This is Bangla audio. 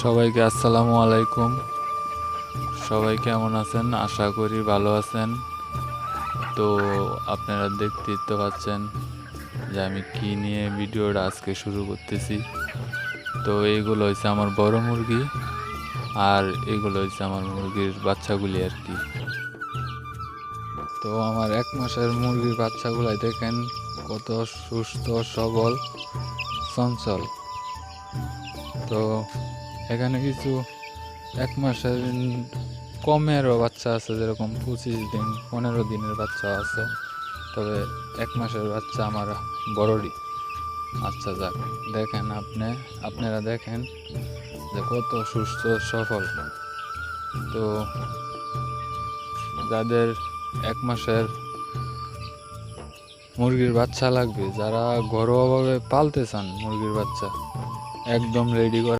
সবাইকে আসসালামু আলাইকুম। সবাই কেমন আছেন? আশা করি ভালো আছেন। তো আপনারা দেখতেই তো পাচ্ছেন যে আমি কি নিয়ে ভিডিওটা আজকে শুরু করতেছি। তো এইগুলো হচ্ছে আমার বড় মুরগি, আর এগুলো হচ্ছে আমার মুরগির বাচ্চাগুলি আর কি। তো আমার 1 মাসের মুরগির বাচ্চাগুলাই দেখেন কত সুস্থ সবল চঞ্চল। তো এখানে কিছু 1 মাসের কমেরও বাচ্চা আছে, যেরকম 25 দিন 15 দিনের বাচ্চা আছে। তবে 1 মাসের বাচ্চা আমার বড়রই। আচ্ছা যাক, দেখেন আপনারা দেখেন যে কত সুস্থ সফল। তো যাদের 1 মাসের মুরগির বাচ্চা লাগবে, যারা ঘরোয়াভাবে পালতে চান মুরগির বাচ্চা, একদম রেডি করে